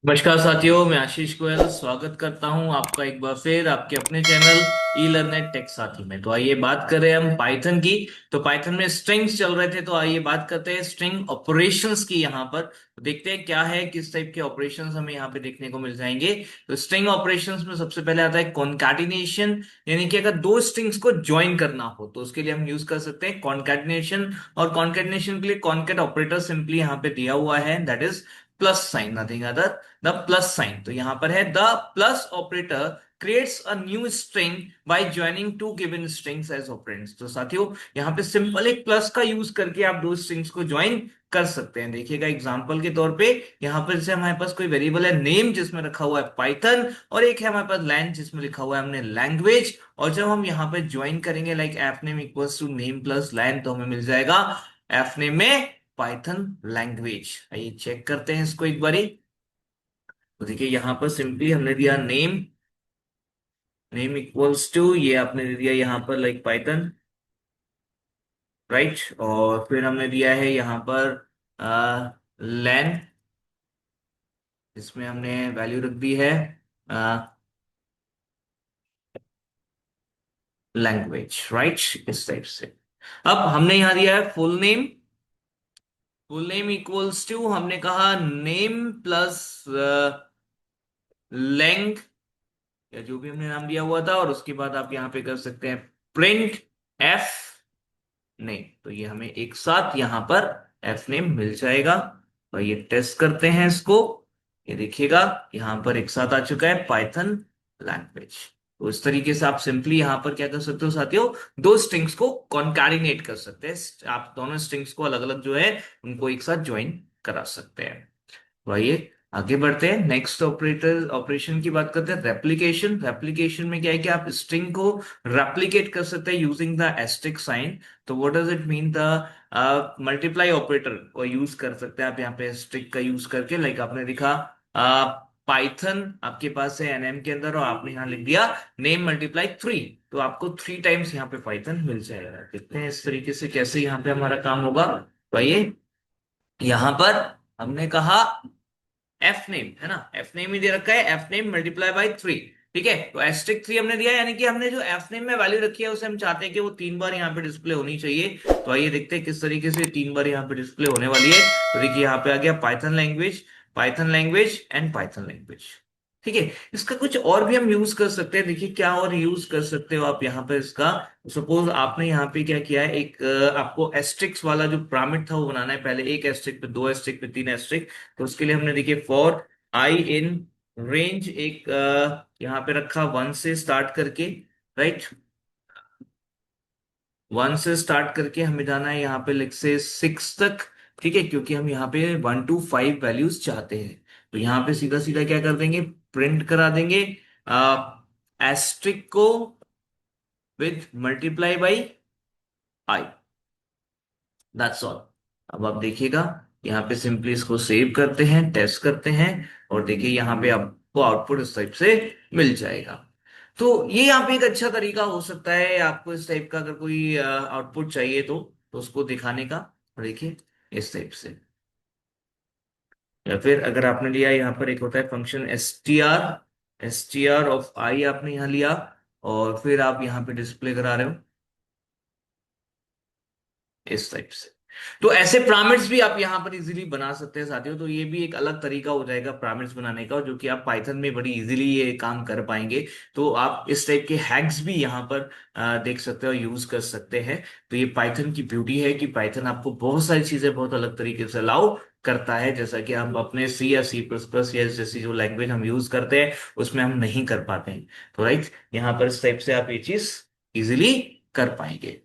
नमस्कार साथियों, मैं आशीष गोयल स्वागत करता हूं आपका एक बार फिर आपके अपने चैनल ई लर्नेट टेक साथी में। तो आइए बात करें हम पाइथन की। तो पाइथन में स्ट्रिंग्स चल रहे थे, तो आइए बात करते हैं स्ट्रिंग ऑपरेशंस की। यहाँ पर तो देखते हैं क्या है, किस टाइप के ऑपरेशंस हमें यहाँ पे देखने को मिल जाएंगे। तो स्ट्रिंग ऑपरेशंस में सबसे पहले आता है कॉन्कैटिनेशन, यानी कि अगर दो स्ट्रिंग्स को ज्वाइन करना हो तो उसके लिए हम यूज कर सकते हैं कॉन्कैटिनेशन। और कॉन्कैटिनेशन के लिए कॉन्कैट ऑपरेटर सिंपली यहाँ पे दिया हुआ है, that is plus sign, nothing other the plus sign. तो यहां पर है the plus operator creates a new string by joining two given strings as operands. तो साथियों, यहां पे सिंपल एक प्लस का यूज करके आप दो स्ट्रिंग्स को ज्वाइन कर सकते हैं। देखिएगा एग्जांपल के तौर पे, यहां पर जैसे हमारे पास कोई वेरिएबल है नेम जिसमें रखा हुआ है पाइथन, और एक है हमारे पास लैंग जिसमें लिखा हुआ है हमने लैंग्वेज। और जब हम यहाँ पे ज्वाइन करेंगे like F name equals to name plus lang, तो हमें मिल जाएगा एफ नेम में पाइथन लैंग्वेज। आइए चेक करते हैं इसको एक बारी। तो देखिए यहाँ पर सिंपली हमने दिया नेम, नेम इक्वल्स टू, ये आपने दे दिया यहाँ पर लाइक पाइथन, राइट। और फिर हमने दिया है यहाँ पर लेन, इसमें हमने वैल्यू रख दी है लैंग्वेज, राइट। इस टाइप से अब हमने यहाँ दिया है full name, full name equals to हमने कहा नेम प्लस लेंग, या जो भी हमने नाम दिया हुआ था। और उसके बाद आप यहाँ पे कर सकते हैं प्रिंट एफ नेम। तो ये हमें एक साथ यहाँ पर एफ नेम मिल जाएगा। और ये टेस्ट करते हैं इसको। ये देखिएगा यहाँ पर एक साथ आ चुका है पाइथन लैंग्वेज। तो इस तरीके से आप सिंपली यहाँ पर क्या कर सकते हो साथियों, दो स्ट्रिंग्स को कॉन्कैटिनेट कर सकते हैं। आप दोनों स्ट्रिंग्स को अलग अलग जो है उनको एक साथ ज्वाइन करा सकते हैं। तो आइए आगे बढ़ते हैं, नेक्स्ट ऑपरेटर ऑपरेशन की बात करते हैं रेप्लिकेशन। रेप्लिकेशन में क्या है कि आप स्ट्रिंग को रेप्लिकेट कर सकते हैं यूजिंग द एस्टेरिक साइन। तो what does it mean, the multiply operator को यूज कर सकते हैं आप यहाँ पे एस्टेरिक का यूज करके। लाइक आपने लिखा पाइथन, आपके पास है एनएम के अंदर, और आपने यहाँ लिख दिया नेम मल्टीप्लाई 3, तो आपको 3 टाइम्स यहाँ पे पाइथन मिल जाएगा। देखते हैं इस तरीके से कैसे यहाँ पे हमारा काम होगा। तो आइए यहाँ पर हमने कहा एफ नेम, है ना, एफ नेम ही दे रखा है, एफ नेम मल्टीप्लाई बाई 3। ठीक है, तो एस्ट्रिक 3 हमने दिया, यानी कि हमने जो एफ नेम में वैल्यू रखी है उसे हम चाहते हैं कि वो 3 बार यहाँ पे डिस्प्ले होनी चाहिए। तो आइए देखते हैं किस तरीके से 3 बार यहाँ पे डिस्प्ले होने वाली है। तो देखिए यहाँ पे आ गया Python language, Python language and Python language. ठीक है, इसका कुछ और भी हम यूज कर सकते हैं। देखिए क्या और यूज कर सकते हो आप यहाँ पे इसका। सपोज आपने यहाँ पे क्या किया है, एक आपको एस्ट्रिक्स वाला जो पिरामिड था वो बनाना है। पहले एक एस्ट्रिक पे दो एस्ट्रिक पे तीन एस्ट्रिक। तो उसके लिए हमने देखिए फॉर आई इन रेंज एक यहाँ पे रखा 1 से स्टार्ट करके, राइट। 1 से स्टार्ट करके हमें जाना है यहाँ पे लेट से 6 तक। ठीक है, क्योंकि हम यहाँ पे 1 to 5 वैल्यूज चाहते हैं। तो यहाँ पे सीधा सीधा क्या कर देंगे, प्रिंट करा देंगे एस्ट्रिक को with multiply by I, that's all. अब आप देखिएगा यहाँ पे सिंपली इसको सेव करते हैं, टेस्ट करते हैं, और देखिए यहाँ पे आपको आउटपुट इस टाइप से मिल जाएगा। तो ये यहाँ पे एक अच्छा तरीका हो सकता है आपको इस टाइप का, अगर कोई आउटपुट चाहिए तो उसको दिखाने का। देखिए इस टाइप से, या फिर अगर आपने लिया यहाँ पर एक होता है function S T R of I, आपने यहाँ लिया और फिर आप यहाँ पे डिस्प्ले करा रहे हो इस टाइप से। तो ऐसे पिरामिड्स भी आप यहाँ पर इजीली बना सकते हैं साथियों। तो ये भी एक अलग तरीका हो जाएगा पिरामिड्स बनाने का, जो कि आप पाइथन में बड़ी इजीली ये काम कर पाएंगे। तो आप इस टाइप के हैक्स भी यहाँ पर देख सकते हो, यूज कर सकते हैं। तो ये पाइथन की ब्यूटी है कि पाइथन आपको बहुत सारी चीजें बहुत अलग तरीके से अलाउ करता है, जैसा कि हम अपने सी या सी प्लस प्लस या जैसी जो लैंग्वेज हम यूज करते हैं उसमें हम नहीं कर पाते हैं। तो राइट, यहाँ पर इस टाइप से आप ये चीज इजिली कर पाएंगे।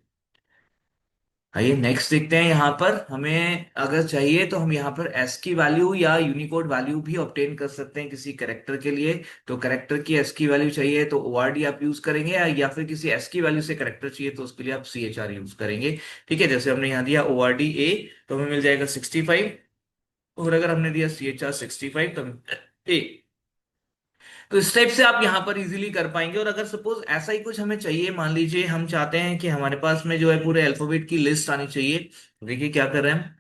आइए नेक्स्ट देखते हैं। यहाँ पर हमें अगर चाहिए तो हम यहाँ पर एस की वैल्यू या यूनिकोड वैल्यू भी ऑब्टेन कर सकते हैं किसी करेक्टर के लिए। तो करेक्टर की एस की वैल्यू चाहिए तो ओआरडी आप यूज करेंगे, या फिर किसी एस की वैल्यू से करेक्टर चाहिए तो उसके लिए आप सी एच आर यूज करेंगे। ठीक है, जैसे हमने यहाँ दिया ओआरडी ए तो हमें मिल जाएगा 65, और अगर हमने दिया सी एच आर 65 तो ए। तो इस टाइप से आप यहाँ पर इजीली कर पाएंगे। और अगर सपोज ऐसा ही कुछ हमें चाहिए, मान लीजिए हम चाहते हैं कि हमारे पास में जो है पूरे अल्फाबेट की लिस्ट आनी चाहिए। देखिए क्या कर रहे हैं हम,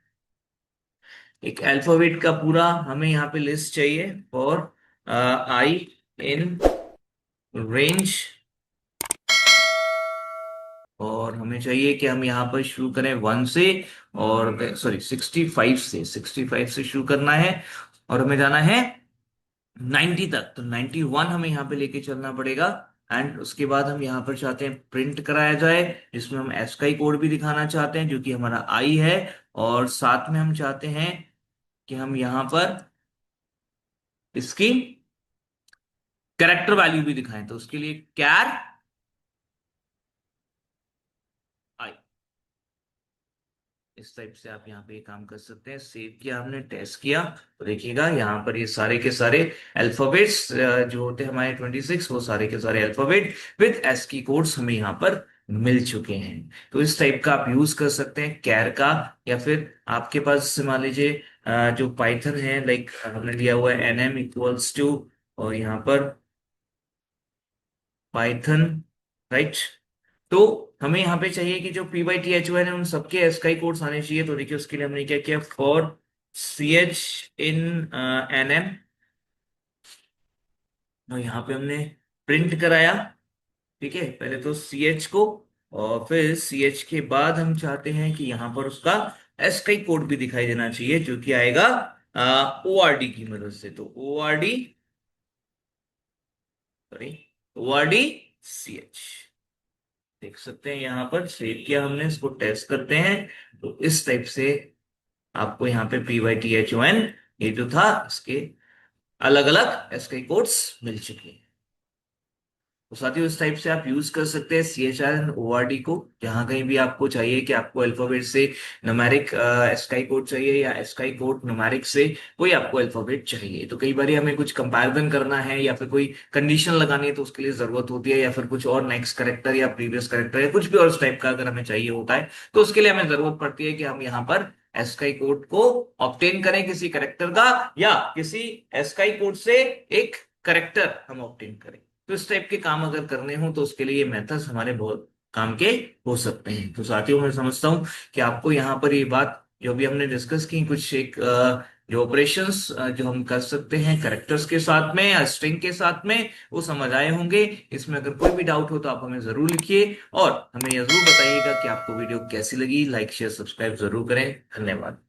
एक अल्फाबेट का पूरा हमें यहाँ पे लिस्ट चाहिए फॉर आई इन रेंज, और हमें चाहिए कि हम यहाँ पर शुरू करें 1 से, और सॉरी 65 से शुरू करना है, और हमें जाना है 90 तक। तो 91 हमें यहाँ पे लेके चलना पड़ेगा। एंड उसके बाद हम यहाँ पर चाहते हैं प्रिंट कराया जाए, जिसमें हम एस्काई कोड भी दिखाना चाहते हैं जो कि हमारा आई है, और साथ में हम चाहते हैं कि हम यहाँ पर इसकी कैरेक्टर वैल्यू भी दिखाएं। तो उसके लिए कैर आई, इस टाइप से आप यहाँ पे ये काम कर सकते हैं। सेव किया हमने, टेस्ट किया, तो देखिएगा यहाँ पर ये सारे के सारे अल्फाबेट्स जो होते हैं हमारे 26, वो सारे के सारे अल्फाबेट विद एस्की कोड्स हमें यहाँ पर मिल चुके हैं। तो इस टाइप का आप यूज कर सकते हैं कैर का, या फिर आपके पास मान लीजिए जो पाइथन है, लाइक हमने लिया हुआ है nm इक्वल्स टू, और यहाँ पर पाइथन, राइट। तो हमें यहाँ पे चाहिए कि जो P by T H Y है उन सबके एस्काई कोड्स आने चाहिए। तो देखिए उसके लिए हमने क्या किया, for C H in N M, और यहाँ पे हमने प्रिंट कराया। ठीक है, पहले तो सी एच को, और फिर सी एच के बाद हम चाहते हैं कि यहाँ पर उसका एस्काई कोड भी दिखाई देना चाहिए, जो कि आएगा ओ आर डी की मदद से। तो O R D, sorry, O R D C H, देख सकते हैं यहाँ पर सेव किया हमने, इसको टेस्ट करते हैं। तो इस टाइप से आपको यहाँ पे P Y T H O N, ये जो था इसके अलग अलग एसके कोड्स मिल चुके हैं। तो साथियों इस टाइप से आप यूज कर सकते हैं C H R and O R D को, जहां कहीं भी आपको चाहिए कि आपको अल्फाबेट से न्यूमेरिक एस्काई कोड चाहिए, या एस्काई कोड न्यूमेरिक से कोई आपको अल्फाबेट चाहिए। तो कई बार हमें कुछ कंपैरिजन करना है या फिर कोई कंडीशन लगानी है, तो उसके लिए जरूरत होती है, या फिर कुछ और नेक्स्ट करेक्टर या प्रीवियस करेक्टर या कुछ भी और इस टाइप का अगर हमें चाहिए होता है, तो उसके लिए हमें जरूरत पड़ती है कि हम यहाँ पर एस्काई कोड को ऑब्टेन करें किसी करेक्टर का, या किसी एस्काई कोड से एक करेक्टर हम ऑब्टेन करें। तो इस टाइप के काम अगर करने हो तो उसके लिए ये मेथड्स हमारे बहुत काम के हो सकते हैं। तो साथियों मैं समझता हूं कि आपको यहाँ पर ये बात जो भी हमने डिस्कस की, कुछ एक जो ऑपरेशंस जो हम कर सकते हैं करेक्टर्स के साथ में या स्ट्रिंग के साथ में, वो समझ आए होंगे। इसमें अगर कोई भी डाउट हो तो आप हमें जरूर लिखिए, और हमें यह जरूर बताइएगा कि आपको वीडियो कैसी लगी। लाइक शेयर सब्सक्राइब जरूर करें। धन्यवाद।